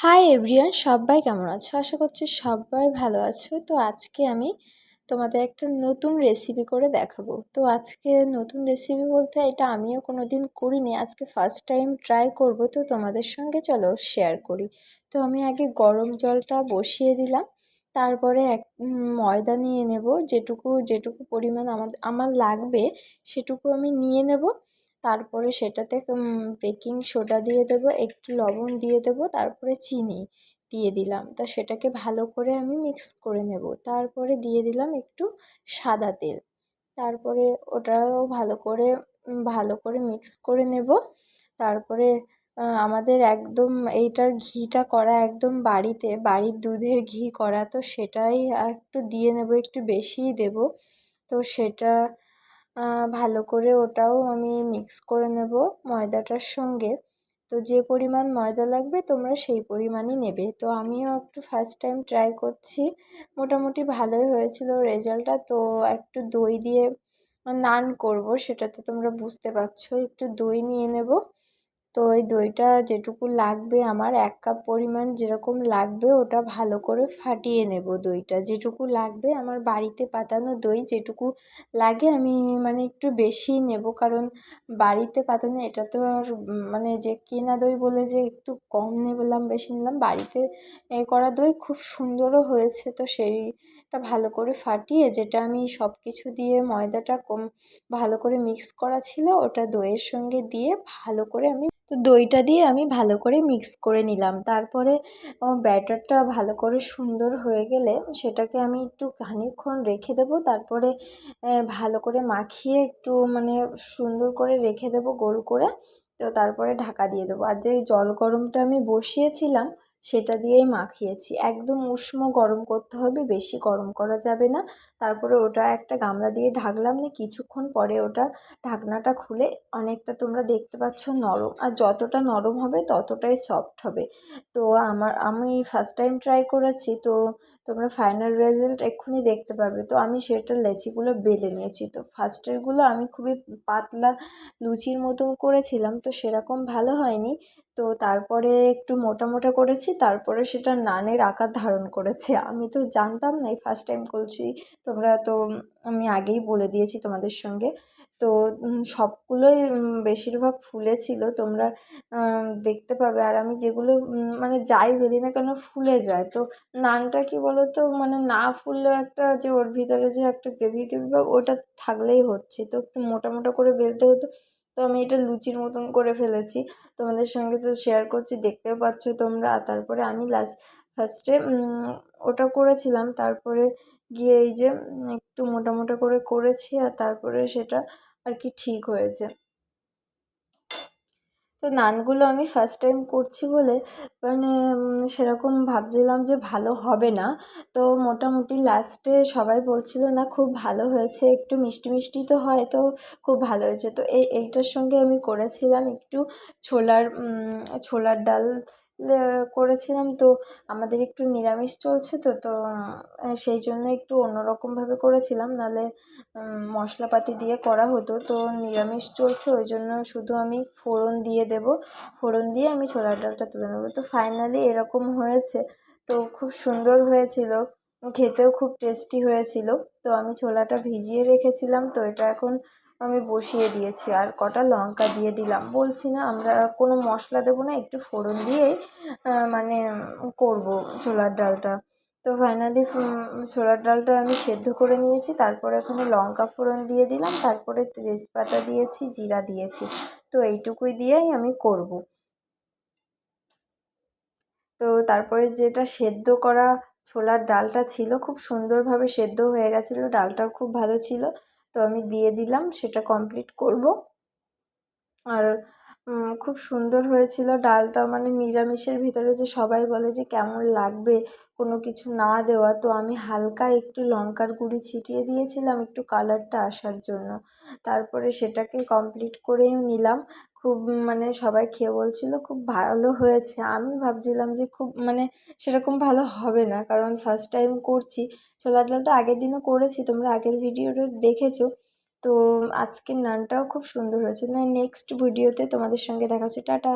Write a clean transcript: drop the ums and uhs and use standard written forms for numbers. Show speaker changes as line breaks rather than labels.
Hi everyone, সবাই কেমন আছো? আশা করছি সবাই ভালো আছো। তো আজকে আমি তোমাদের একটা নতুন রেসিপি করে দেখাবো। তো আজকে নতুন রেসিপি বলতে এটা আমিও কোনো দিন করিনি, আজকে ফার্স্ট টাইম ট্রাই করব। তো তোমাদের সঙ্গে চলো শেয়ার করি। তো আমি আগে গরম জলটা বসিয়ে দিলাম, তারপরে ময়দা নিয়ে নেব, যেটুকু পরিমাণ আমার লাগবে সেটুকু আমি নিয়ে নেব। তারপরে সেটাতে বেকিং সোডা দিয়ে দেবো, একটু লবণ দিয়ে দেবো, তারপরে চিনি দিয়ে দিলাম। তা সেটাকে ভালো করে আমি মিক্স করে নেব। তারপরে দিয়ে দিলাম একটু সাদা তেল। তারপরে ওটাও ভালো করে মিক্স করে নেব। তারপরে আমাদের একদম এইটা ঘিটা করা একদম বাড়ির দুধের ঘি করা, তো সেটাই একটু দিয়ে নেব, একটু বেশিই দেব। তো সেটা ভালো করে ওটাও আমি মিক্স করে নেব ময়দাটার সঙ্গে। তো যে পরিমাণ ময়দা লাগবে তোমরা সেই পরিমাণই নেবে। তো আমিও একটু ফার্স্ট টাইম ট্রাই করছি, মোটামুটি ভালোই হয়েছিল রেজাল্টটা। তো একটু দই দিয়ে নান করব, সেটাতে তোমরা বুঝতে পারছো, একটু দই নিয়ে নেব। তো ওই দইটা যেটুকু লাগবে, আমার 1 কাপ পরিমাণ যেরকম লাগবে ওটা ভালো করে ফাটিয়ে নেব। দইটা যেটুকু লাগবে, আমার বাড়িতে পাতানো দই যেটুকু লাগে আমি মানে একটু বেশি নেব, কারণ বাড়িতে পাতানো এটা তো আর মানে যে কেনা দই বলে যে একটু কম নিলাম বেশি নিলাম, বাড়িতে করা দই খুব সুন্দরও হয়েছে। তো সেইটা ভালো করে ফাটিয়ে, যেটা আমি সব কিছু দিয়ে ময়দাটা ভালো করে মিক্স করা ছিল, ওটা দইয়ের সঙ্গে দিয়ে ভালো করে দইটা দিয়ে আমি ভালো করে মিক্স করে নিলাম। তারপরে ব্যাটারটা ভালো করে সুন্দর হয়ে গেলে সেটাকে আমি একটু খানিকক্ষণ রেখে দেবো। তারপরে ভালো করে মাখিয়ে একটু মানে সুন্দর করে রেখে দেবো গোল করে। তো তারপরে ঢাকা দিয়ে দেবো। আর যে জল গরমটা আমি বসিয়েছিলাম সেটা দিয়েই মাখিয়েছি, একদম উষ্ণ গরম করতে হবে, বেশি গরম করা যাবে না। তারপরে ওটা একটা গামলা দিয়ে ঢাকলাম, নিয়ে কিছুক্ষণ পরে ওটা ঢাকনাটা খুলে অনেকটা তোমরা দেখতে পাচ্ছ নরম, আর যতটা নরম হবে ততটাই সফট হবে। তো আমি ফার্স্ট টাইম ট্রাই করেছি, তো তোমরা ফাইনাল রেজাল্ট এক্ষুনি দেখতে পাবে। তো আমি সেটা লেচিগুলো বেলে নিয়েছি। তো ফার্স্টেরগুলো আমি খুবই পাতলা লুচির মতন করেছিলাম, তো সেরকম ভালো হয়নি। তো তারপরে একটু মোটা মোটা করেছি, তারপরে সেটা নানের আকার ধারণ করেছে। আমি তো জানতাম না, এই ফার্স্ট টাইম করছি। তোমরা তো আমি আগেই বলে দিয়েছি তোমাদের সঙ্গে। তো সবগুলোই বেশিরভাগ ফুলেছিল, তোমরা দেখতে পাবে। আর আমি যেগুলো মানে যাই বেলি না কেন ফুলে যায়। তো নানটা কি বলো তো, মানে না ফুললেও একটা যে ওর ভিতরে যে একটা গ্রেভি ভাব ওটা থাকলেই হচ্ছে। তো একটু মোটা মোটা করে বেলতে হতো, তো আমি এটা লুচির মতন করে ফেলেছি। তোমাদের সঙ্গে তো শেয়ার করছি, দেখতেও পাচ্ছ তোমরা। আর তারপরে আমি ফার্স্টে ওটা করেছিলাম, তারপরে গিয়ে এই যে একটু মোটা মোটা করে করেছি, আর তারপরে সেটা আর কি ঠিক হয়েছে। তো নানগুলো আমি ফার্স্ট টাইম করছি বলে মানে সেরকম ভাবছিলাম যে ভালো হবে না। তো মোটামুটি লাস্টে সবাই বলছিল না খুব ভালো হয়েছে, একটু মিষ্টি মিষ্টি তো হয়, তো খুব ভালো হয়েছে। তো এইটার সঙ্গে আমি করেছিলাম একটু ছোলার ডাল করেছিলাম। তো আমাদের একটু নিরামিষ চলছে, তো তো সেই জন্য একটু অন্যরকমভাবে করেছিলাম, নাহলে মশলাপাতি দিয়ে করা হতো। তো নিরামিষ চলছে, ওই জন্য শুধু আমি ফোড়ন দিয়ে দেবো, ফোড়ন দিয়ে আমি ছোলার ডালটা তুলে নেবো। তো ফাইনালি এরকম হয়েছে। তো খুব সুন্দর হয়েছিল, খেতেও খুব টেস্টি হয়েছিল। তো আমি ছোলাটা ভিজিয়ে রেখেছিলাম, তো এটা এখন আমি বসিয়ে দিয়েছি। আর কটা লঙ্কা দিয়ে দিলাম, বলছি না আমরা কোনো মশলা দেবো না, একটু ফোড়ন দিয়েই মানে করবো ছোলার ডালটা। তো ফাইনালি ছোলার ডালটা আমি সেদ্ধ করে নিয়েছি, তারপরে এখানে লঙ্কা ফোড়ন দিয়ে দিলাম, তারপরে তেজপাতা দিয়েছি, জিরা দিয়েছি। তো এইটুকুই দিয়েই আমি করব। তো তারপরে যেটা সেদ্ধ করা ছোলার ডালটা ছিল, খুব সুন্দরভাবে সেদ্ধ হয়ে গেছিলো, ডালটাও খুব ভালো ছিল। তো আমি দিয়ে দিলাম, সেটা কমপ্লিট করব। আর খুব সুন্দর হয়েছিল ডালটা, মানে নিরামিষের ভিতরে যে সবাই বলে যে কেমন লাগবে কোনো কিছু না দেওয়া, তো আমি হালকা একটু লঙ্কার গুঁড়ি ছিটিয়ে দিয়েছিলাম একটু কালারটা আসার জন্য। তারপরে সেটাকে কমপ্লিট করেই নিলাম। খুব মানে সবাই খেয়ে বলছিল খুব ভালো হয়েছে। আমি ভাবছিলাম যে খুব মানে সেরকম ভালো হবে না, কারণ ফার্স্ট টাইম করছি। ছোলার ডালটা আগের দিনও করেছি, তোমরা আগের ভিডিওটা দেখেছো। তো আজকের নানটাও খুব সুন্দর হয়েছে। নেক্সট ভিডিওতে তোমাদের সঙ্গে দেখা হচ্ছে, টাটা।